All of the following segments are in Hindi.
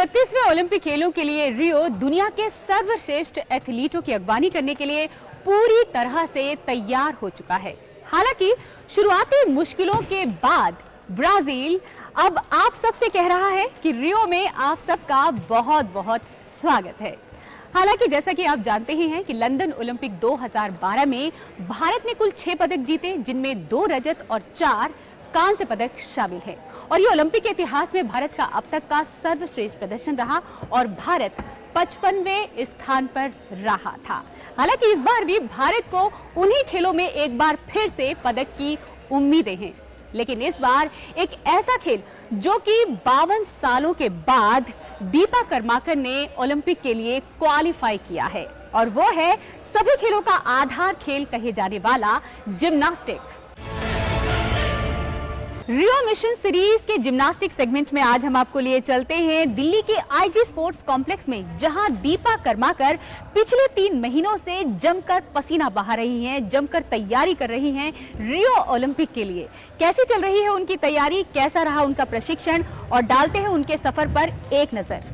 31वें ओलंपिक खेलों के लिए रियो दुनिया के सर्वश्रेष्ठ एथलीटों की अगवानी करने के लिए पूरी तरह से तैयार हो चुका है। हालांकि शुरुआती मुश्किलों के बाद ब्राजील अब आप सबसे कह रहा है कि रियो में आप सबका बहुत बहुत स्वागत है। हालांकि जैसा कि आप जानते ही हैं कि लंदन ओलंपिक 2012 में भारत ने कुल 6 पदक जीते, जिनमें 2 रजत और 4 कांस्य पदक शामिल है और ये ओलंपिक के इतिहास में भारत का अब तक का सर्वश्रेष्ठ प्रदर्शन रहा और भारत 55वें स्थान पर रहा था। हालांकि इस बार भी भारत को उन्हीं खेलों में एक बार फिर से पदक की उम्मीदें हैं, लेकिन इस बार एक ऐसा खेल जो कि 52 सालों के बाद दीपा कर्माकर ने ओलंपिक के लिए क्वालिफाई किया है और वो है सभी खेलों का आधार खेल कहे जाने वाला जिम्नास्टिक। रियो मिशन सीरीज के जिम्नास्टिक सेगमेंट में आज हम आपको लिए चलते हैं दिल्ली के आईजी स्पोर्ट्स कॉम्प्लेक्स में, जहां दीपा कर्माकर पिछले 3 महीनों से जमकर पसीना बहा रही हैं, जमकर तैयारी कर रही हैं रियो ओलंपिक के लिए। कैसी चल रही है उनकी तैयारी, कैसा रहा उनका प्रशिक्षण, और डालते हैं उनके सफर पर एक नजर।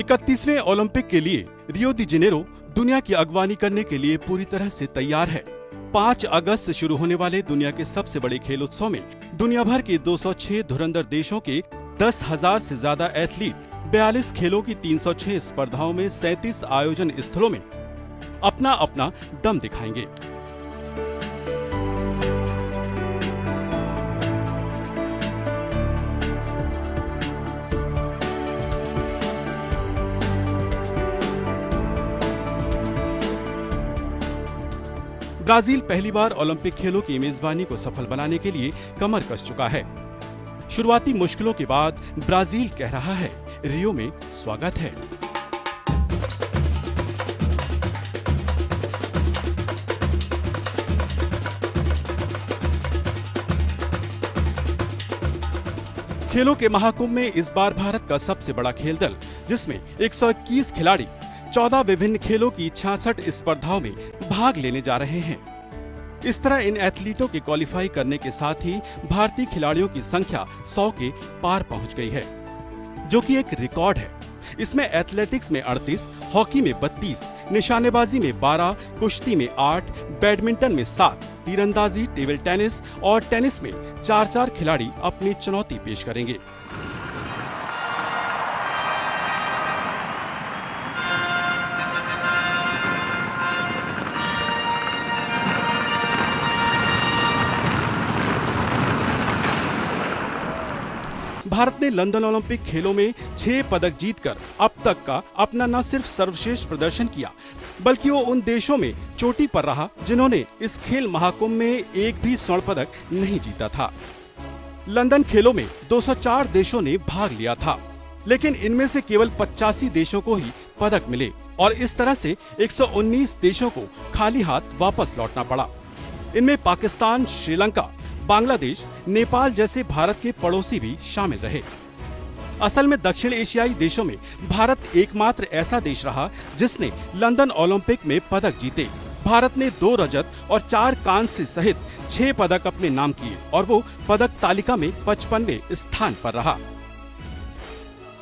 इकतीसवें ओलंपिक के लिए रियो दी जेनेरो दुनिया की अगवानी करने के लिए पूरी तरह से तैयार है। 5 अगस्त से शुरू होने वाले दुनिया के सबसे बड़े खेल उत्सव में दुनिया भर के 206 धुरंधर देशों के 10,000 से ज्यादा एथलीट 42 खेलों की 306 स्पर्धाओं में 37 आयोजन स्थलों में अपना अपना दम दिखाएंगे। ब्राजील पहली बार ओलंपिक खेलों की मेजबानी को सफल बनाने के लिए कमर कस चुका है। शुरुआती मुश्किलों के बाद ब्राजील कह रहा है रियो में स्वागत है। खेलों के महाकुंभ में इस बार भारत का सबसे बड़ा खेल दल, जिसमें 121 खिलाड़ी 14 विभिन्न खेलों की 66 स्पर्धाओं में भाग लेने जा रहे हैं। इस तरह इन एथलीटों के क्वालिफाई करने के साथ ही भारतीय खिलाड़ियों की संख्या 100 के पार पहुंच गई है, जो कि एक रिकॉर्ड है। इसमें एथलेटिक्स में 38, हॉकी में 32, निशानेबाजी में 12, कुश्ती में 8, बैडमिंटन में 7, तीरंदाजी, टेबल टेनिस और टेनिस में 4-4 खिलाड़ी अपनी चुनौती पेश करेंगे। भारत ने लंदन ओलंपिक खेलों में 6 पदक जीतकर अब तक का अपना न सिर्फ सर्वश्रेष्ठ प्रदर्शन किया, बल्कि वो उन देशों में चोटी पर रहा जिन्होंने इस खेल महाकुंभ में एक भी स्वर्ण पदक नहीं जीता था। लंदन खेलों में 204 देशों ने भाग लिया था, लेकिन इनमें से केवल 85 देशों को ही पदक मिले और इस तरह से 119 देशों को खाली हाथ वापस लौटना पड़ा। इनमें पाकिस्तान, श्रीलंका, बांग्लादेश, नेपाल जैसे भारत के पड़ोसी भी शामिल रहे। असल में दक्षिण एशियाई देशों में भारत एकमात्र ऐसा देश रहा जिसने लंदन ओलंपिक में पदक जीते। भारत ने 2 रजत और 4 कांस्य सहित 6 पदक अपने नाम किए और वो पदक तालिका में 55वें स्थान पर रहा।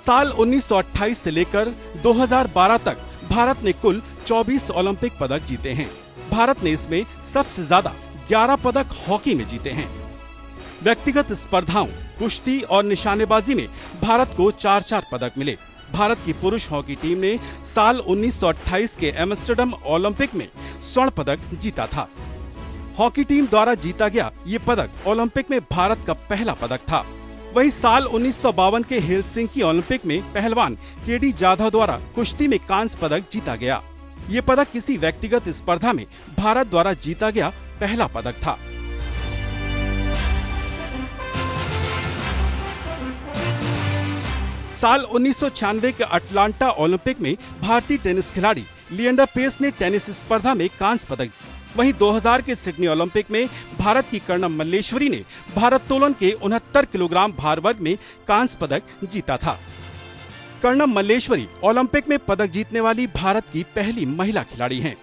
साल 1928 से लेकर 2012 तक भारत ने कुल 24 ओलंपिक पदक जीते हैं। भारत ने इसमें सबसे ज्यादा 11 पदक हॉकी में जीते हैं। व्यक्तिगत स्पर्धाओं, कुश्ती और निशानेबाजी में भारत को 4-4 पदक मिले। भारत की पुरुष हॉकी टीम ने साल 1928 के एम्स्टर्डम ओलंपिक में स्वर्ण पदक जीता था। हॉकी टीम द्वारा जीता गया ये पदक ओलंपिक में भारत का पहला पदक था। वहीं साल 1952 के हेलसिंकी ओलंपिक में पहलवान केडी जाधव द्वारा कुश्ती में कांस्य पदक जीता गया। ये पदक किसी व्यक्तिगत स्पर्धा में भारत द्वारा जीता गया पहला पदक था। साल 1996 के अटलांटा ओलंपिक में भारतीय टेनिस खिलाड़ी लिएंडर पेस ने टेनिस स्पर्धा में कांस्य पदक वहीं 2000 के सिडनी ओलंपिक में भारत की कर्णम मल्लेश्वरी ने भारोत्तोलन के 69 किलोग्राम भार वर्ग में कांस्य पदक जीता था। कर्णम मल्लेश्वरी ओलंपिक में पदक जीतने वाली भारत की पहली महिला खिलाड़ी हैं।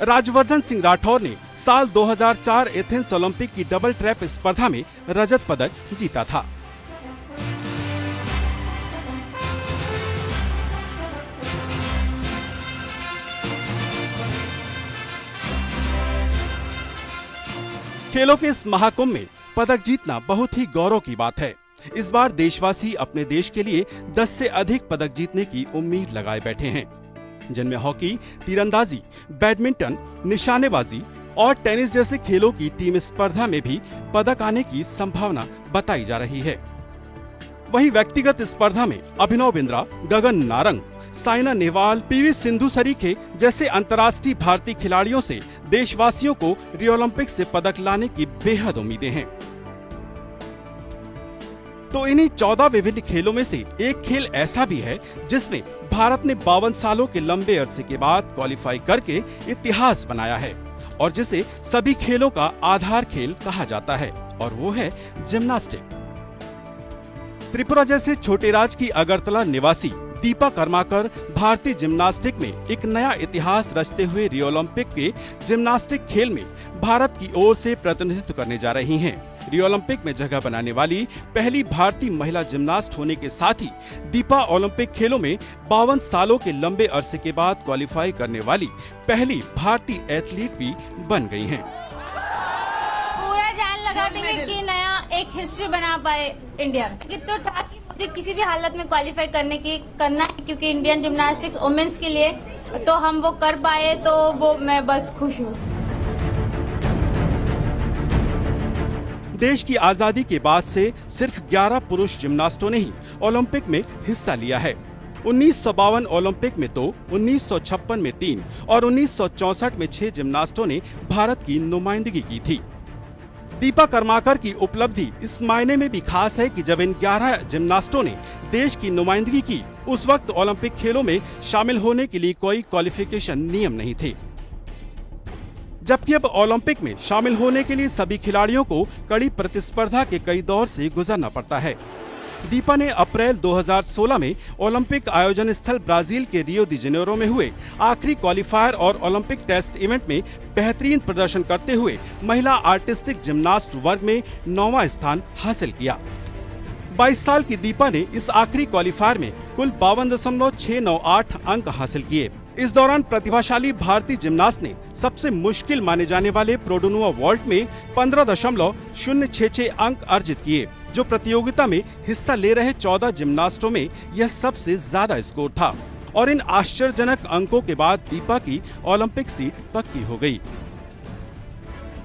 राजवर्धन सिंह राठौर ने साल 2004 एथेंस ओलंपिक की डबल ट्रैप स्पर्धा में रजत पदक जीता था। खेलों के इस महाकुंभ में पदक जीतना बहुत ही गौरव की बात है। इस बार देशवासी अपने देश के लिए 10 से अधिक पदक जीतने की उम्मीद लगाए बैठे हैं, जिनमें हॉकी, तीरंदाजी, बैडमिंटन, निशानेबाजी और टेनिस जैसे खेलों की टीम स्पर्धा में भी पदक आने की संभावना बताई जा रही है। वहीं व्यक्तिगत स्पर्धा में अभिनव बिंद्रा, गगन नारंग, साइना नेहवाल, पीवी सिंधु सरीखे जैसे अंतर्राष्ट्रीय भारतीय खिलाड़ियों से देशवासियों को रियो ओलंपिक से पदक लाने की बेहद उम्मीदें हैं। तो इन्हीं 14 विभिन्न खेलों में से एक खेल ऐसा भी है जिसमें भारत ने 52 सालों के लंबे अरसे के बाद क्वालिफाई करके इतिहास बनाया है और जिसे सभी खेलों का आधार खेल कहा जाता है, और वो है जिम्नास्टिक। त्रिपुरा जैसे छोटे राज्य की अगरतला निवासी दीपा कर्माकर भारतीय जिम्नास्टिक में एक नया इतिहास रचते हुए रियो ओलंपिक के जिम्नास्टिक खेल में भारत की ओर से प्रतिनिधित्व करने जा रही हैं। रियो ओलंपिक में जगह बनाने वाली पहली भारतीय महिला जिम्नास्ट होने के साथ ही दीपा ओलंपिक खेलों में 52 सालों के लंबे अरसे के बाद क्वालिफाई करने वाली पहली भारतीय एथलीट भी बन गई हैं। पूरा जान लगा देंगे कि नया एक हिस्ट्री बना पाए इंडिया। तो था कि मुझे किसी भी हालत में क्वालिफाई करना है, क्योंकि इंडियन जिम्नास्टिक्स वुमेन्स के लिए तो हम वो कर पाए, तो वो मैं बस खुश हूँ। देश की आजादी के बाद से सिर्फ 11 पुरुष जिम्नास्टों ने ही ओलंपिक में हिस्सा लिया है। 1952 ओलंपिक में 2, 1956 में 3 और 1964 में 6 जिम्नास्टों ने भारत की नुमाइंदगी की थी। दीपा कर्माकर की उपलब्धि इस मायने में भी खास है कि जब इन 11 जिम्नास्टों ने देश की नुमाइंदगी की, उस वक्त ओलंपिक खेलों में शामिल होने के लिए कोई क्वालिफिकेशन नियम नहीं थे, जबकि अब ओलंपिक में शामिल होने के लिए सभी खिलाड़ियों को कड़ी प्रतिस्पर्धा के कई दौर से गुजरना पड़ता है। दीपा ने अप्रैल 2016 में ओलंपिक आयोजन स्थल ब्राजील के रियो दी जेनेरो में हुए आखिरी क्वालिफायर और ओलंपिक टेस्ट इवेंट में बेहतरीन प्रदर्शन करते हुए महिला आर्टिस्टिक जिम्नास्ट वर्ग में 9वां स्थान हासिल किया। 22 साल की दीपा ने इस आखिरी क्वालिफायर में कुल 52.698 अंक हासिल किए। इस दौरान प्रतिभाशाली भारतीय जिम्नास्ट ने सबसे मुश्किल माने जाने वाले प्रोडोनुआ वॉल्ट में 15.066 अंक अर्जित किए, जो प्रतियोगिता में हिस्सा ले रहे 14 जिम्नास्टों में यह सबसे ज्यादा स्कोर था। और इन आश्चर्यजनक अंकों के बाद दीपा की ओलंपिक सीट पक्की हो गई।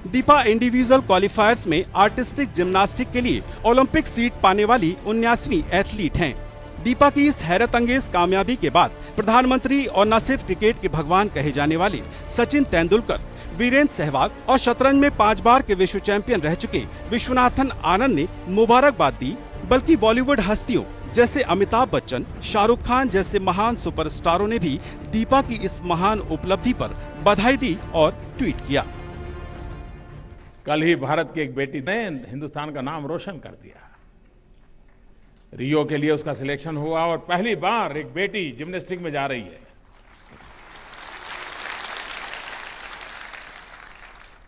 दीपा इंडिविजुअल क्वालिफायर्स में आर्टिस्टिक जिम्नास्टिक के लिए ओलंपिक सीट पाने वाली 19वीं एथलीट हैं। दीपा की इस हैरत अंगेज कामयाबी के बाद प्रधानमंत्री और न सिर्फ क्रिकेट के भगवान कहे जाने वाले सचिन तेंदुलकर, वीरेंद्र सहवाग और शतरंज में 5 बार के विश्व चैंपियन रह चुके विश्वनाथन आनंद ने मुबारकबाद दी, बल्कि बॉलीवुड हस्तियों जैसे अमिताभ बच्चन, शाहरुख खान जैसे महान सुपरस्टारों ने भी दीपा की इस महान उपलब्धि पर बधाई दी और ट्वीट किया। कल ही भारत की एक बेटी ने हिंदुस्तान का नाम रोशन कर दिया। रियो के लिए उसका सिलेक्शन हुआ और पहली बार एक बेटी जिम्नास्टिक में जा रही है।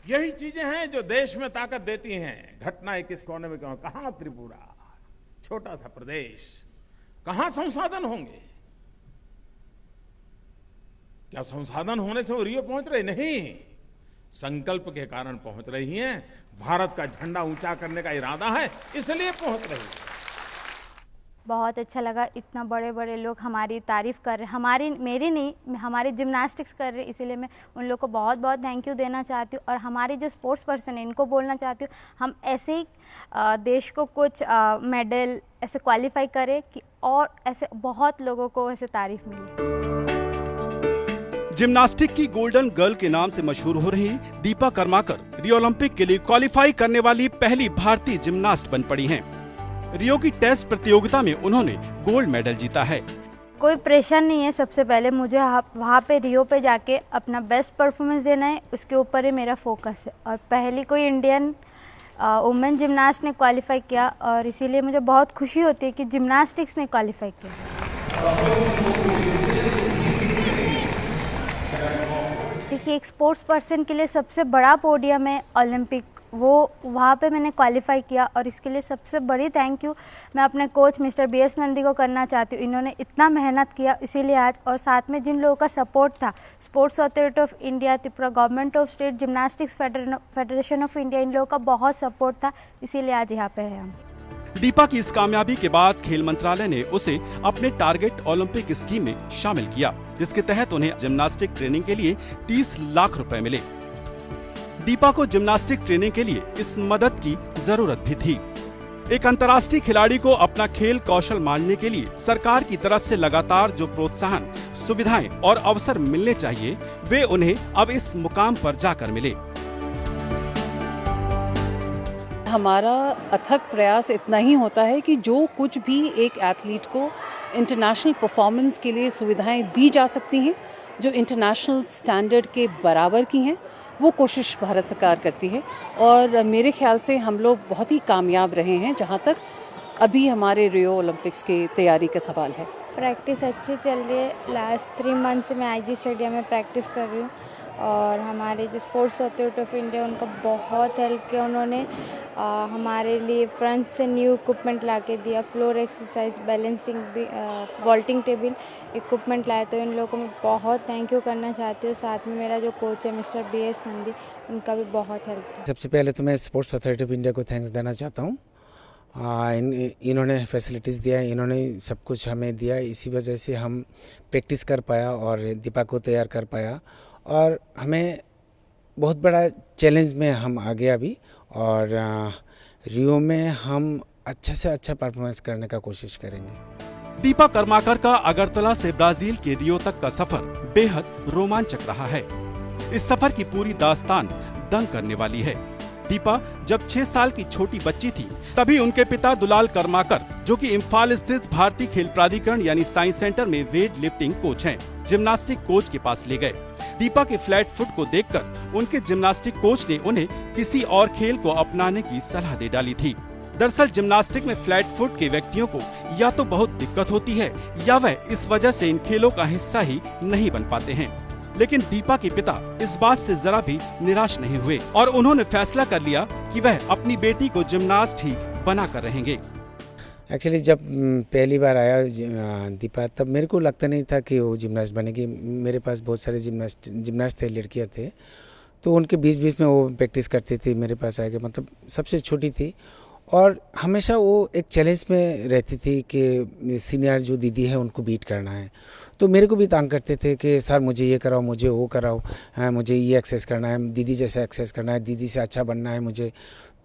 यही चीजें हैं जो देश में ताकत देती हैं। घटना एक इस कोने में कहां त्रिपुरा, छोटा सा प्रदेश, कहां संसाधन होंगे? क्या संसाधन होने से वो रियो पहुंच रहे? नहीं, संकल्प के कारण पहुंच रही हैं। भारत का झंडा ऊंचा करने का इरादा है, इसलिए पहुंच रही है। बहुत अच्छा लगा, इतना बड़े बड़े लोग हमारी तारीफ कर रहे, मेरी नहीं, हमारी जिम्नास्टिक्स कर रहे, इसीलिए मैं उन लोग को बहुत बहुत थैंक यू देना चाहती हूँ। और हमारे जो स्पोर्ट्स पर्सन है इनको बोलना चाहती हूँ, हम ऐसे ही देश को कुछ मेडल ऐसे क्वालिफाई करें कि और ऐसे बहुत लोगों को ऐसे तारीफ मिले। जिम्नास्टिक की गोल्डन गर्ल के नाम से मशहूर हो रही दीपा कर्माकर रियो ओलंपिक के लिए क्वालिफाई करने वाली पहली भारतीय जिम्नास्ट बन पड़ी हैं। रियो की टेस्ट प्रतियोगिता में उन्होंने गोल्ड मेडल जीता है। कोई प्रेशर नहीं है। सबसे पहले मुझे वहाँ पे रियो पे जाके अपना बेस्ट परफॉर्मेंस देना है, उसके ऊपर ही मेरा फोकस है। और पहली कोई इंडियन वुमेन जिम्नास्ट ने क्वालिफाई किया और इसीलिए मुझे बहुत खुशी होती है कि जिम्नास्टिक्स ने क्वालिफाई किया। देखिए, एक स्पोर्ट्स पर्सन के लिए सबसे बड़ा पोडियम है ओलंपिक, वो वहाँ पे मैंने क्वालिफाई किया और इसके लिए सबसे बड़ी थैंक यू मैं अपने कोच मिस्टर BS नंदी को करना चाहती हूँ। इन्होंने इतना मेहनत किया इसीलिए आज, और साथ में जिन लोगों का सपोर्ट था, sports authority of India, Tripura government of state, gymnastics federation of India, इन लोगों का बहुत सपोर्ट था, इसीलिए आज यहाँ पे है हम। दीपा की इस कामयाबी के बाद खेल मंत्रालय ने उसे अपने टारगेट ओलंपिक स्कीम में शामिल किया, जिसके तहत उन्हें जिम्नास्टिक ट्रेनिंग के लिए 30 लाख रुपए मिले। दीपा को जिम्नास्टिक ट्रेनिंग के लिए इस मदद की जरूरत भी थी। एक अंतर्राष्ट्रीय खिलाड़ी को अपना खेल कौशल मानने के लिए सरकार की तरफ से लगातार जो प्रोत्साहन, सुविधाएं और अवसर मिलने चाहिए, वे उन्हें अब इस मुकाम पर जाकर मिले। हमारा अथक प्रयास इतना ही होता है कि जो कुछ भी एक एथलीट को इंटरनेशनल परफॉर्मेंस के लिए सुविधाएं दी जा सकती हैं, जो इंटरनेशनल स्टैंडर्ड के बराबर की हैं, वो कोशिश भारत सरकार करती है। और मेरे ख्याल से हम लोग बहुत ही कामयाब रहे हैं जहाँ तक अभी हमारे रियो ओलंपिक्स की तैयारी का सवाल है। प्रैक्टिस अच्छी चल रही है। लास्ट 3 मंथ से मैं IG स्टेडियम में प्रैक्टिस कर रही हूँ और हमारे जो स्पोर्ट्स अथॉरिटी ऑफ इंडिया, उनका बहुत हेल्प किया। उन्होंने हमारे लिए फ्रंट से न्यू इक्विपमेंट ला के दिया, floor exercise, balancing, vaulting table equipment लाए, तो इन लोगों को मैं बहुत थैंक यू करना चाहती हूँ। साथ में मेरा जो कोच है मिस्टर BS नंदी, उनका भी बहुत हेल्प किया। सबसे पहले तो मैं स्पोर्ट्स अथॉरिटी ऑफ इंडिया को थैंक्स देना चाहता हूँ। इन्होंने फैसिलिटीज़ दिया, इन्होंने सब कुछ हमें दिया, इसी वजह से हम प्रैक्टिस कर पाया और दीपा को तैयार कर पाया। और हमें बहुत बड़ा चैलेंज में हम आ गए अभी, और रियो में हम अच्छा से अच्छा परफॉर्मेंस करने का कोशिश करेंगे। दीपा कर्माकर का अगरतला से ब्राजील के रियो तक का सफर बेहद रोमांचक रहा है। इस सफर की पूरी दास्तान दंग करने वाली है। दीपा जब 6 साल की छोटी बच्ची थी, तभी उनके पिता दुलाल कर्माकर, जो कि इम्फाल स्थित भारतीय खेल प्राधिकरण यानी साइंस सेंटर में वेट लिफ्टिंग कोच हैं, जिम्नास्टिक कोच के पास ले गए। दीपा के फ्लैट फुट को देखकर उनके जिम्नास्टिक कोच ने उन्हें किसी और खेल को अपनाने की सलाह दे डाली थी। दरअसल जिम्नास्टिक में फ्लैट फुट के व्यक्तियों को या तो बहुत दिक्कत होती है या वह इस वजह से इन खेलों का हिस्सा ही नहीं बन पाते हैं। लेकिन दीपा के पिता इस बात से जरा भी निराश नहीं हुए और उन्होंने फैसला कर लिया कि वह अपनी बेटी को जिम्नास्ट ही बना कर रहेंगे। एक्चुअली जब पहली बार आया दीपा, तब मेरे को लगता नहीं था कि वो जिम्नास्ट बनेगी। मेरे पास बहुत सारे जिम्नास्ट थे, लड़कियाँ थे, तो उनके बीच में वो प्रैक्टिस करती थी, मेरे पास आके, मतलब सबसे छोटी थी और हमेशा वो एक चैलेंज में रहती थी कि सीनियर जो दीदी है उनको बीट करना है। तो मेरे को भी तंग करते थे कि सर मुझे ये कराओ, मुझे वो कराओ, मुझे ये एक्सरसाइज करना है, दीदी जैसा एक्सरसाइज करना है, दीदी से अच्छा बनना है मुझे।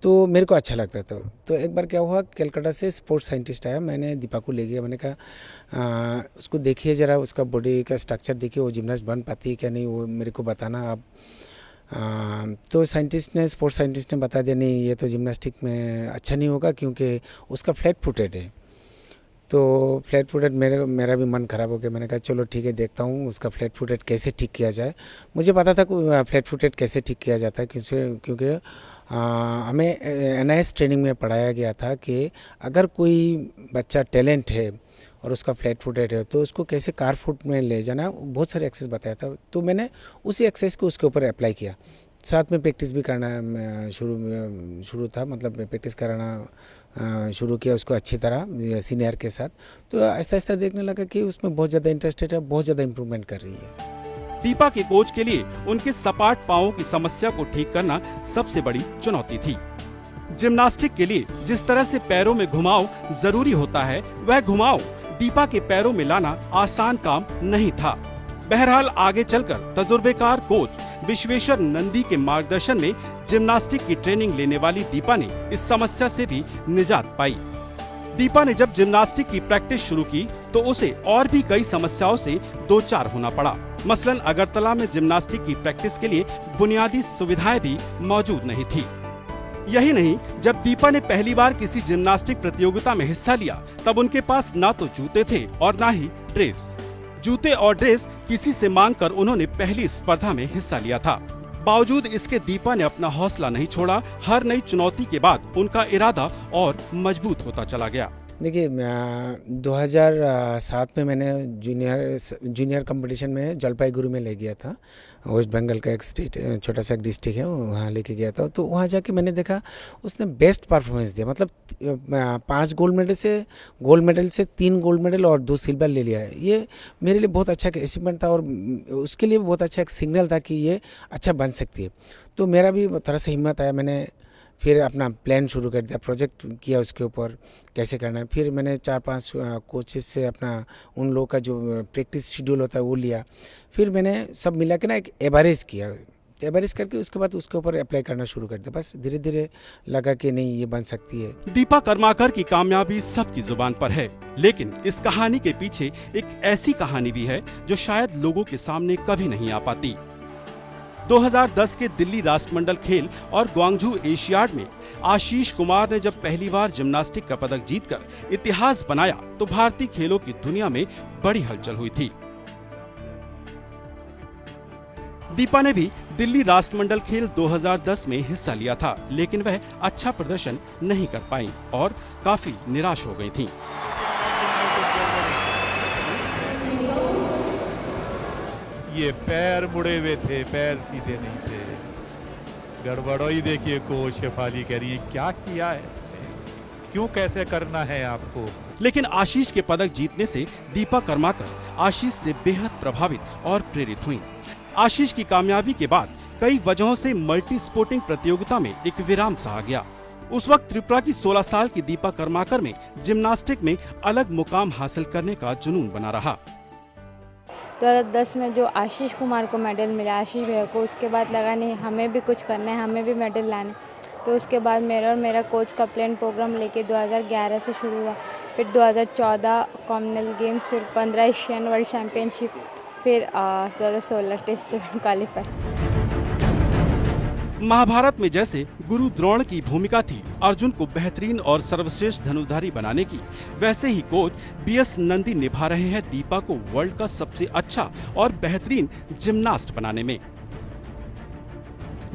तो मेरे को अच्छा लगता था। तो एक बार क्या हुआ, कलकत्ता से स्पोर्ट्स साइंटिस्ट आया, मैंने दीपा को ले गया, मैंने कहा उसको देखिए ज़रा, उसका बॉडी का स्ट्रक्चर देखिए, वो जिम्नास्ट बन पाती है क्या नहीं, वो मेरे को बताना आप। तो स्पोर्ट्स साइंटिस्ट ने बता दिया, नहीं ये तो जिम्नास्टिक में अच्छा नहीं होगा क्योंकि उसका फ्लैट फुटेड है। तो फ्लैट फुटेड मेरा भी मन ख़राब हो गया। मैंने कहा चलो ठीक है, देखता हूँ उसका फ्लैट फुटेड कैसे ठीक किया जाए। मुझे पता था फ्लैट फुटेड कैसे ठीक किया जाता है, क्योंकि हमें NIS ट्रेनिंग में पढ़ाया गया था कि अगर कोई बच्चा टैलेंट है और उसका फ्लैट फुटेड है तो उसको कैसे कार फुट में ले जाना, बहुत सारे एक्सरसाइज बताया था। तो मैंने उसी एक्सरसाइज को उसके ऊपर अप्लाई किया। साथ में प्रैक्टिस भी करना शुरू था, मतलब प्रैक्टिस कराना शुरू किया उसको अच्छी तरह सीनियर के साथ। तो आहिस्ता आहिस्ता देखने लगा कि उसमें बहुत ज़्यादा इंटरेस्टेड है, बहुत ज़्यादा इम्प्रूवमेंट कर रही है। दीपा के कोच के लिए उनके सपाट पांवों की समस्या को ठीक करना सबसे बड़ी चुनौती थी। जिम्नास्टिक के लिए जिस तरह से पैरों में घुमाव जरूरी होता है, वह घुमाव दीपा के पैरों में लाना आसान काम नहीं था। बहरहाल आगे चलकर तजुर्बेकार कोच विश्वेश्वर नंदी के मार्गदर्शन में जिम्नास्टिक की ट्रेनिंग लेने वाली दीपा ने इस समस्या से भी निजात पाई। दीपा ने जब जिम्नास्टिक की प्रैक्टिस शुरू की तो उसे और भी कई समस्याओं से दो चार होना पड़ा। मसलन अगरतला में जिम्नास्टिक की प्रैक्टिस के लिए बुनियादी सुविधाएं भी मौजूद नहीं थी। यही नहीं, जब दीपा ने पहली बार किसी जिम्नास्टिक प्रतियोगिता में हिस्सा लिया तब उनके पास ना तो जूते थे और ना ही ड्रेस। जूते और ड्रेस किसी से मांगकर उन्होंने पहली स्पर्धा में हिस्सा लिया था। बावजूद इसके दीपा ने अपना हौसला नहीं छोड़ा। हर नई चुनौती के बाद उनका इरादा और मजबूत होता चला गया। देखिए 2007 में मैंने जूनियर कंपटीशन में जलपाईगुड़ी में ले गया था। वेस्ट बंगाल का एक स्टेट छोटा सा एक डिस्ट्रिक्ट है, वहाँ लेके गया था। तो वहाँ जाके मैंने देखा उसने बेस्ट परफॉर्मेंस दिया। मतलब 5 गोल्ड मेडल से 3 गोल्ड मेडल और 2 सिल्वर ले लिया है। ये मेरे लिए बहुत अच्छा अचीवमेंट था और उसके लिए बहुत अच्छा एक सिग्नल था कि ये अच्छा बन सकती है। तो मेरा भी थोड़ा सा हिम्मत आया। मैंने फिर अपना प्लान शुरू कर दिया, प्रोजेक्ट किया उसके ऊपर कैसे करना है। फिर मैंने 4-5 कोचेस से अपना उन लोगों का जो प्रैक्टिस शेड्यूल होता है वो लिया। फिर मैंने सब मिला के ना एक एवरेज किया। एवरेज करके उसके बाद उसके ऊपर अप्लाई करना शुरू कर दिया। बस धीरे धीरे लगा कि नहीं ये बन सकती है। दीपा कर्माकर की कामयाबी सबकी जुबान पर है, लेकिन इस कहानी के पीछे एक ऐसी कहानी भी है जो शायद लोगों के सामने कभी नहीं आ पाती। 2010 के दिल्ली राष्ट्रमंडल खेल और ग्वांगझू एशियाड में आशीष कुमार ने जब पहली बार जिम्नास्टिक का पदक जीतकर इतिहास बनाया तो भारतीय खेलों की दुनिया में बड़ी हलचल हुई थी। दीपा ने भी दिल्ली राष्ट्रमंडल खेल 2010 में हिस्सा लिया था, लेकिन वह अच्छा प्रदर्शन नहीं कर पाई और काफी निराश हो गई थीं। ये पैर मुड़े हुए थे, पैर सीधे नहीं थे। गड़बड़ोई देखिए कोच शेफाली कह रही है क्या किया है, क्यों कैसे करना है आपको। लेकिन आशीष के पदक जीतने से दीपा कर्माकर आशीष से बेहद प्रभावित और प्रेरित हुईं। आशीष की कामयाबी के बाद कई वजहों से मल्टी स्पोर्टिंग प्रतियोगिता में एक विराम सा आ गया। उस वक्त त्रिपुरा की 16 साल की दीपा कर्माकर में जिम्नास्टिक में अलग मुकाम हासिल करने का जुनून बना रहा। 2010 में जो आशीष कुमार को मेडल मिला, आशीष भैया को, उसके बाद लगा नहीं हमें भी कुछ करना है, हमें भी मेडल लाने। तो उसके बाद मेरा और मेरा कोच का प्लान प्रोग्राम लेके 2011 से शुरू हुआ। फिर 2014 कॉमनवेल्थ गेम्स, फिर 15 एशियन वर्ल्ड चैम्पियनशिप, फिर 2016 टेस्ट क्वालीफाई। महाभारत में जैसे गुरु द्रोण की भूमिका थी अर्जुन को बेहतरीन और सर्वश्रेष्ठ धनुर्धारी बनाने की, वैसे ही कोच BS नंदी निभा रहे हैं दीपा को वर्ल्ड का सबसे अच्छा और बेहतरीन जिम्नास्ट बनाने में।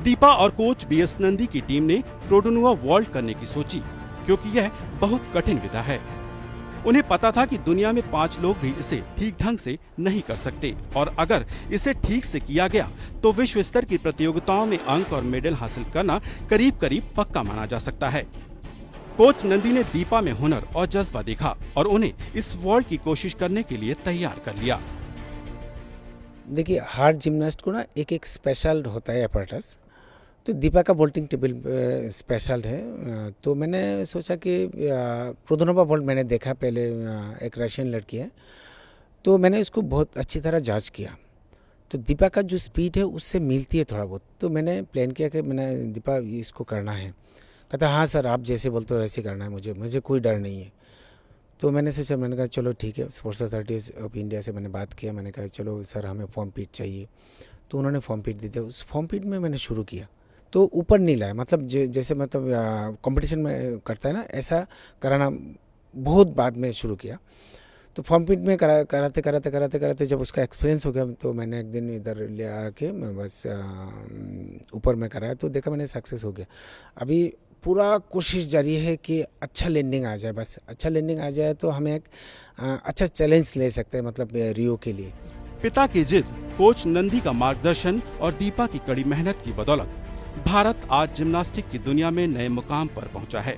दीपा और कोच BS नंदी की टीम ने प्रोडोनुआ वर्ल्ड करने की सोची, क्योंकि यह बहुत कठिन विधा है। उन्हें पता था कि दुनिया में 5 लोग भी इसे ठीक ढंग से नहीं कर सकते और अगर इसे ठीक से किया गया तो विश्व स्तर की प्रतियोगिताओं में अंक और मेडल हासिल करना करीब करीब पक्का माना जा सकता है। कोच नंदी ने दीपा में हुनर और जज्बा देखा और उन्हें इस वर्ल्ड की कोशिश करने के लिए तैयार कर लिया। देखिए हर जिम्नास्ट को ना एक स्पेशल होता है अपैरेटस। तो दीपा का वोल्टिंग टेबल स्पेशल है। तो मैंने सोचा कि प्रोदोनोवा वोल्ट मैंने देखा पहले, एक रशियन लड़की है, तो मैंने इसको बहुत अच्छी तरह जांच किया। तो दीपा का जो स्पीड है उससे मिलती है थोड़ा बहुत। तो मैंने प्लान किया कि मैंने दीपा इसको करना है। कहता हाँ सर आप जैसे बोलते हो वैसे करना है, मुझे कोई डर नहीं है। तो मैंने सोचा, मैंने कहा चलो ठीक है। स्पोर्ट्स अथॉरिटी ऑफ इंडिया से मैंने बात किया। मैंने कहा चलो सर हमें फॉर्म पीट चाहिए। तो उन्होंने फॉर्म पीट दे दिया। उस फॉर्म पीट में मैंने शुरू किया तो ऊपर नहीं लाया। मतलब जैसे मतलब कंपटीशन में करता है ना, ऐसा कराना बहुत बाद में शुरू किया। तो फॉर्म पीट में कराते जब उसका एक्सपीरियंस हो गया तो मैंने एक दिन इधर ले आके मैं बस ऊपर में कराया तो देखा मैंने सक्सेस हो गया। अभी पूरा कोशिश जारी है कि अच्छा लैंडिंग आ जाए। बस अच्छा लैंडिंग आ जाए तो हमें एक अच्छा चैलेंज ले सकते हैं, मतलब रियो के लिए। पिता की जिद, कोच नंदी का मार्गदर्शन और दीपा की कड़ी मेहनत की बदौलत भारत आज जिम्नास्टिक की दुनिया में नए मुकाम पर पहुंचा है।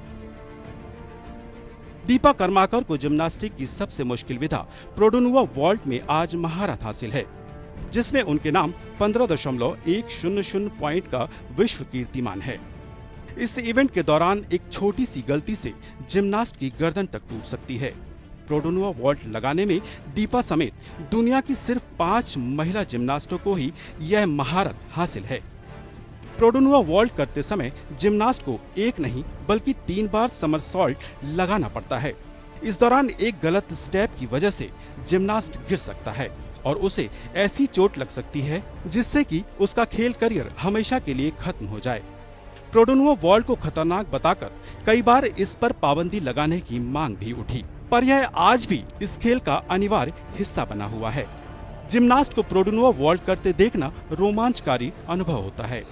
दीपा कर्माकर को जिम्नास्टिक की सबसे मुश्किल विधा प्रोडोनुआ वॉल्ट में आज महारत हासिल है, जिसमें उनके नाम 15.100 पॉइंट का विश्व कीर्तिमान है। इस इवेंट के दौरान एक छोटी सी गलती से जिम्नास्ट की गर्दन तक टूट सकती है। प्रोडोनुआ वॉल्ट लगाने में दीपा समेत दुनिया की सिर्फ 5 महिला जिम्नास्टों को ही यह महारत हासिल है। प्रोडोनुआ वॉल्ट करते समय जिम्नास्ट को एक नहीं बल्कि 3 बार समरसॉल्ट लगाना पड़ता है। इस दौरान एक गलत स्टेप की वजह से जिम्नास्ट गिर सकता है और उसे ऐसी चोट लग सकती है जिससे कि उसका खेल करियर हमेशा के लिए खत्म हो जाए। प्रोडोनुवो वॉल्ट को खतरनाक बताकर कई बार इस पर पाबंदी लगाने की मांग भी उठी, पर यह आज भी इस खेल का अनिवार्य हिस्सा बना हुआ है। जिम्नास्ट को प्रोडोनुवो वॉल्ट करते देखना रोमांचकारी अनुभव होता है।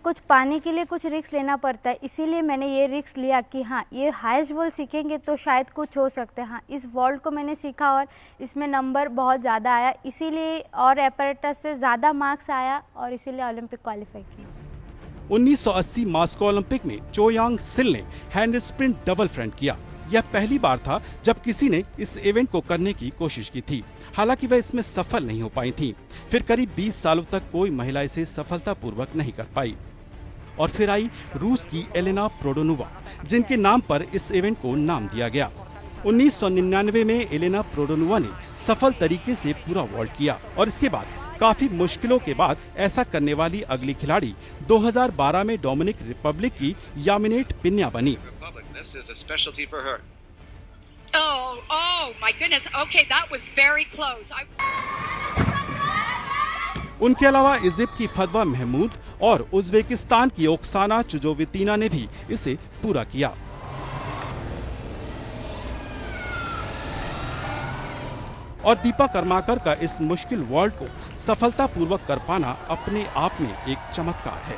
कुछ पाने के लिए कुछ रिस्क लेना पड़ता है, इसीलिए मैंने ये रिस्क लिया कि हाँ ये हाईएस्ट वॉल्ट सीखेंगे तो शायद कुछ हो सकता है। हाँ, इस वॉल्ट को मैंने सीखा और इसमें नंबर बहुत ज़्यादा आया, इसीलिए और एपरेटस से ज़्यादा मार्क्स आया और इसीलिए ओलंपिक क्वालिफाई किया। 1980 मास्को ओलंपिक में चो यांग सिल ने हैंड स्प्रिंट डबल फ्रंट किया। यह पहली बार था जब किसी ने इस इवेंट को करने की कोशिश की थी। हालांकि वह इसमें सफल नहीं हो पाई थी। फिर करीब 20 सालों तक कोई महिला इसे सफलतापूर्वक नहीं कर पाई और फिर आई रूस की एलेना प्रोडोनुवा, जिनके नाम पर इस इवेंट को नाम दिया गया। 1999 में एलेना प्रोडोनुवा ने सफल तरीके से पूरा वॉल्ट किया और इसके बाद काफी मुश्किलों के बाद ऐसा करने वाली अगली खिलाड़ी 2012 में डोमिनिक रिपब्लिक की यामिनेट पिन्या बनी। Oh my goodness. Okay, that was very close. उनके अलावा इजिप्ट की फदवा महमूद और उज्बेकिस्तान की ओक्साना चुजोवितीना ने भी इसे पूरा किया। और दीपा कर्माकर का इस मुश्किल वॉल्ट को सफलतापूर्वक कर पाना अपने आप में एक चमत्कार है।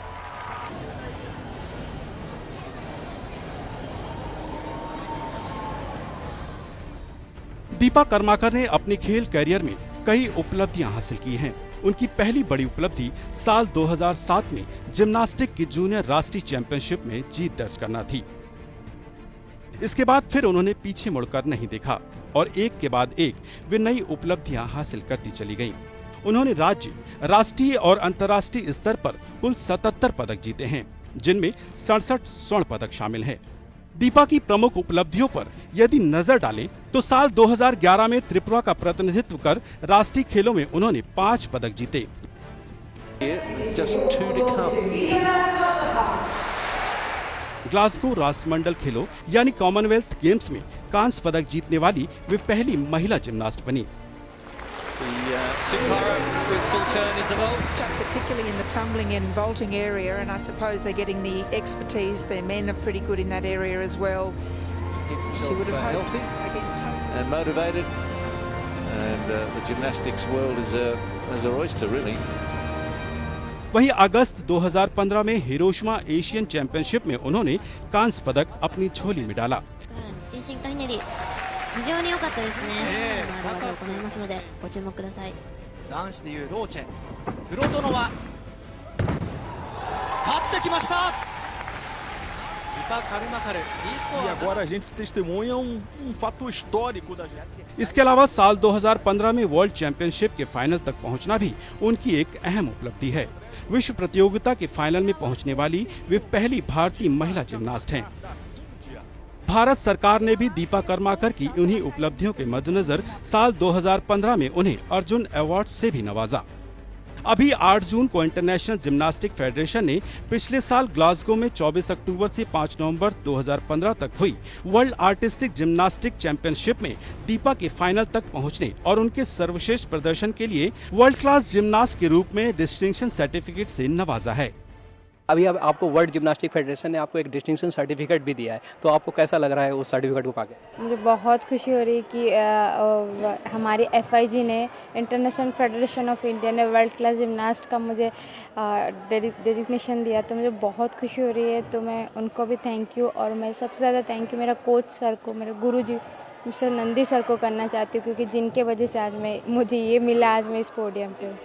दीपा कर्माकर ने अपने खेल करियर में कई उपलब्धियां हासिल की हैं। उनकी पहली बड़ी उपलब्धि साल 2007 में जिम्नास्टिक की जूनियर राष्ट्रीय चैंपियनशिप में जीत दर्ज करना थी। इसके बाद फिर उन्होंने पीछे मुड़कर नहीं देखा और एक के बाद एक वे नई उपलब्धियां हासिल करती चली गईं। उन्होंने राज्य, राष्ट्रीय और अंतर्राष्ट्रीय स्तर पर कुल 77 पदक जीते हैं, जिनमें 67 स्वर्ण पदक शामिल हैं। दीपा की प्रमुख उपलब्धियों पर यदि नजर डालें तो साल 2011 में त्रिपुरा का प्रतिनिधित्व कर राष्ट्रीय खेलों में उन्होंने 5 पदक जीते। ग्लासगो राष्ट्रमंडल खेलों यानी कॉमनवेल्थ गेम्स में कांस्य पदक जीतने वाली वे पहली महिला जिम्नास्ट बनी। Particularly in the tumbling and vaulting area, and I suppose they're getting the expertise. Their men are pretty good in that area as well. She would have hoped against hope. And motivated, and the gymnastics world is a oyster, really. वहीं अगस्त 2015 में हिरोशिमा एशियन चैंपियनशिप में उन्होंने कांस्य पदक अपनी झोली में डाला। 非常に良かったですね。技を行いますのでご注目ください。男子でいうローチェ、プロドノワ、勝ってきました。E agora a gente testemunha fato histórico da इसके अलावा साल 2015 में वर्ल्ड चैंपियनशिप के फाइनल तक पहुंचना भी उनकी एक अहम उपलब्धि है। विश्व प्रतियोगिता के फाइनल में पहुंचने वाली वे पहली भारतीय महिला जिम्नास्ट हैं। भारत सरकार ने भी दीपा कर्माकर की उन्हीं उपलब्धियों के मद्देनजर साल 2015 में उन्हें अर्जुन अवार्ड से भी नवाजा। अभी 8 जून को इंटरनेशनल जिम्नास्टिक फेडरेशन ने पिछले साल ग्लासगो में 24 अक्टूबर से 5 नवंबर 2015 तक हुई वर्ल्ड आर्टिस्टिक जिम्नास्टिक चैंपियनशिप में दीपा के फाइनल तक पहुंचने और उनके सर्वश्रेष्ठ प्रदर्शन के लिए वर्ल्ड क्लास जिम्नास्ट के रूप में डिस्टिंक्शन सर्टिफिकेट से नवाजा है। अभी अब आपको वर्ल्ड जिम्नास्टिक फेडरेशन ने आपको एक डिस्टिंक्शन सर्टिफिकेट भी दिया है, तो आपको कैसा लग रहा है उस सर्टिफिकेट को पाके? मुझे बहुत खुशी हो रही है कि हमारी FIG ने इंटरनेशनल फेडरेशन ऑफ इंडिया ने वर्ल्ड क्लास जिम्नास्ट का मुझे डेजिग्नेशन दिया, तो मुझे बहुत खुशी हो रही है। तो मैं उनको भी थैंक यू, और मैं सबसे ज़्यादा थैंक यू मेरा कोच सर को, मेरे गुरुजी मिस्टर नंदी सर को करना चाहती हूँ, क्योंकि जिनके वजह से आज मुझे ये मिला, आज मैं इस पोडियम पे हूँ।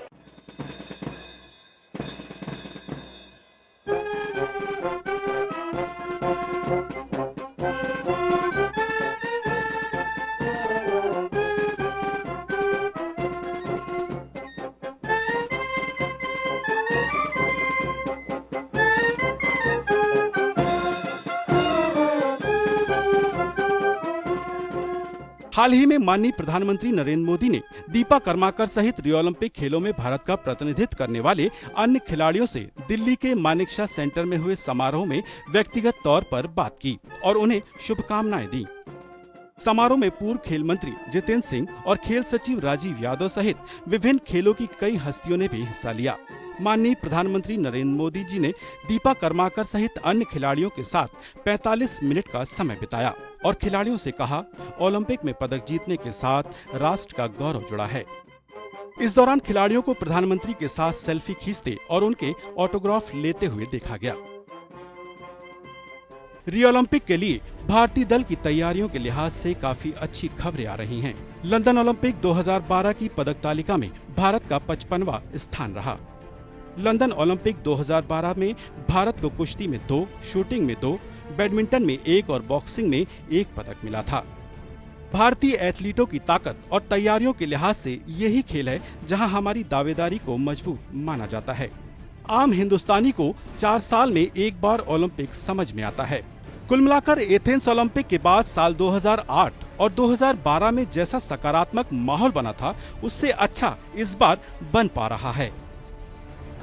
हाल ही में माननीय प्रधानमंत्री नरेंद्र मोदी ने दीपा कर्माकर सहित रियो ओलंपिक खेलों में भारत का प्रतिनिधित्व करने वाले अन्य खिलाड़ियों से दिल्ली के मानेकशॉ सेंटर में हुए समारोह में व्यक्तिगत तौर पर बात की और उन्हें शुभकामनाएं दी। समारोह में पूर्व खेल मंत्री जितेंद्र सिंह और खेल सचिव राजीव यादव सहित विभिन्न खेलों की कई हस्तियों ने भी हिस्सा लिया। माननीय प्रधानमंत्री नरेंद्र मोदी जी ने दीपा कर्माकर सहित अन्य खिलाड़ियों के साथ 45 मिनट का समय बिताया और खिलाड़ियों से कहा, ओलंपिक में पदक जीतने के साथ राष्ट्र का गौरव जुड़ा है। इस दौरान खिलाड़ियों को प्रधानमंत्री के साथ सेल्फी खींचते और उनके ऑटोग्राफ लेते हुए देखा गया। रियो ओलंपिक के लिए भारतीय दल की तैयारियों के लिहाज से काफी अच्छी खबरें आ रही हैं। लंदन ओलंपिक 2012 की पदक तालिका में भारत का 55वां स्थान रहा। लंदन ओलंपिक 2012 में भारत को कुश्ती में 2, शूटिंग में 2, बैडमिंटन में 1 और बॉक्सिंग में 1 पदक मिला था। भारतीय एथलीटों की ताकत और तैयारियों के लिहाज से यही खेल है जहां हमारी दावेदारी को मजबूत माना जाता है। आम हिंदुस्तानी को 4 साल में एक बार ओलंपिक समझ में आता है। कुल मिलाकर एथेंस ओलंपिक के बाद साल 2008 और 2012 में जैसा सकारात्मक माहौल बना था, उससे अच्छा इस बार बन पा रहा है।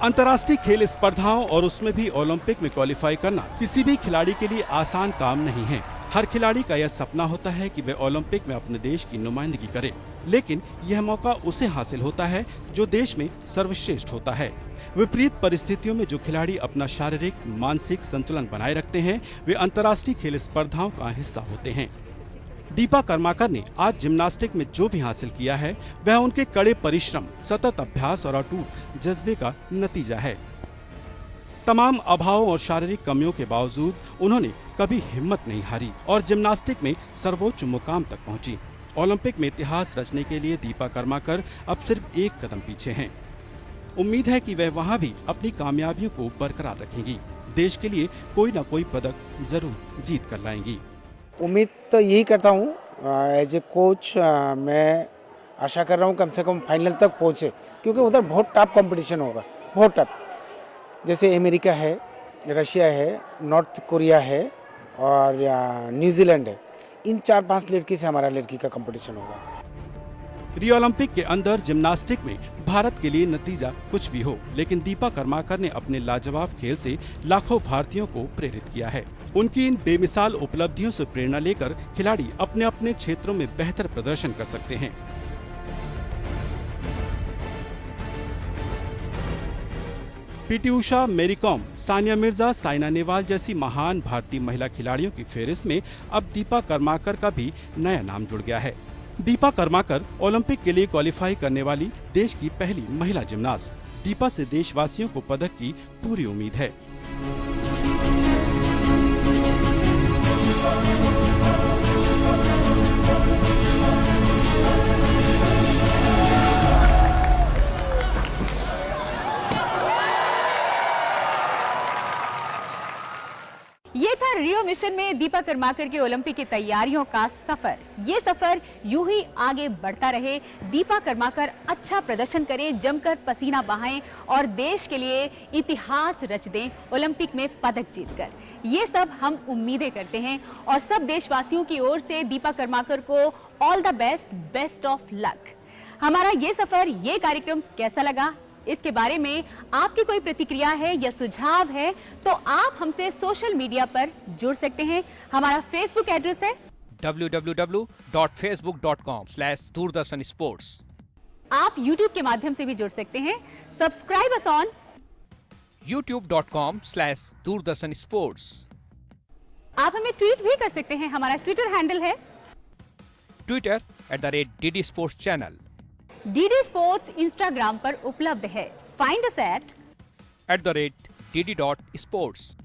अंतर्राष्ट्रीय खेल स्पर्धाओं और उसमें भी ओलंपिक में क्वालिफाई करना किसी भी खिलाड़ी के लिए आसान काम नहीं है। हर खिलाड़ी का यह सपना होता है कि वह ओलंपिक में अपने देश की नुमाइंदगी करे, लेकिन यह मौका उसे हासिल होता है जो देश में सर्वश्रेष्ठ होता है। विपरीत परिस्थितियों में जो खिलाड़ी अपना शारीरिक मानसिक संतुलन बनाए रखते हैं, वे अंतर्राष्ट्रीय खेल स्पर्धाओं का हिस्सा होते हैं। दीपा कर्माकर ने आज जिम्नास्टिक में जो भी हासिल किया है, वह उनके कड़े परिश्रम, सतत अभ्यास और अटूट जज्बे का नतीजा है। तमाम अभावों और शारीरिक कमियों के बावजूद उन्होंने कभी हिम्मत नहीं हारी और जिम्नास्टिक में सर्वोच्च मुकाम तक पहुंची। ओलंपिक में इतिहास रचने के लिए दीपा कर्माकर अब सिर्फ एक कदम पीछे हैं। उम्मीद है कि वह वहां भी अपनी कामयाबियों को बरकरार रखेंगी। देश के लिए कोई न कोई पदक जरूर जीत कर लाएंगी। उम्मीद तो यही करता हूँ, एज ए कोच मैं आशा कर रहा हूँ कम से कम फाइनल तक पहुँचे, क्योंकि उधर बहुत टफ कंपटीशन होगा, बहुत टफ। जैसे अमेरिका है, रशिया है, नॉर्थ कोरिया है और न्यूजीलैंड है। इन 4-5 लड़की से हमारा लड़की का कंपटीशन होगा। रियो ओलंपिक के अंदर जिम्नास्टिक में भारत के लिए नतीजा कुछ भी हो, लेकिन दीपा कर्माकर ने अपने लाजवाब खेल से लाखों भारतीयों को प्रेरित किया है। उनकी इन बेमिसाल उपलब्धियों से प्रेरणा लेकर खिलाड़ी अपने अपने क्षेत्रों में बेहतर प्रदर्शन कर सकते हैं। PT Usha, Mary com, Sania Mirza, Saina Nehwal जैसी महान भारतीय महिला खिलाड़ियों की फेहरिस्त में अब दीपा कर्माकर का भी नया नाम जुड़ गया है। दीपा कर्माकर ओलंपिक के लिए क्वालिफाई करने वाली देश की पहली महिला जिम्नास्ट। दीपा से देशवासियों को पदक की पूरी उम्मीद है। ये था रियो मिशन में दीपा कर्माकर के ओलंपिक की तैयारियों का सफर। ये सफर यूं ही आगे बढ़ता रहे। दीपा कर्माकर अच्छा प्रदर्शन करें, जमकर पसीना बहाएं और देश के लिए इतिहास रच दें ओलंपिक में पदक जीतकर। ये सब हम उम्मीदें करते हैं और सब देशवासियों की ओर से दीपा कर्माकर को all the best, best of luck. हमारा ये सफर, ये कार्यक्रम कैसा लगा, इसके बारे में आपकी कोई प्रतिक्रिया है या सुझाव है तो आप हमसे सोशल मीडिया पर जुड़ सकते हैं। हमारा फेसबुक एड्रेस है www.facebook.com/doordarshan-sports। आप यूट्यूब के माध्यम से भी जुड़ सकते हैं। Subscribe us on youtube.com/doordarshan-sports। आप हमें ट्वीट भी कर सकते हैं। हमारा ट्विटर हैंडल है Twitter @DD Sports Channel। DD sports Instagram पर उपलब्ध है। Find us at @DD.sports।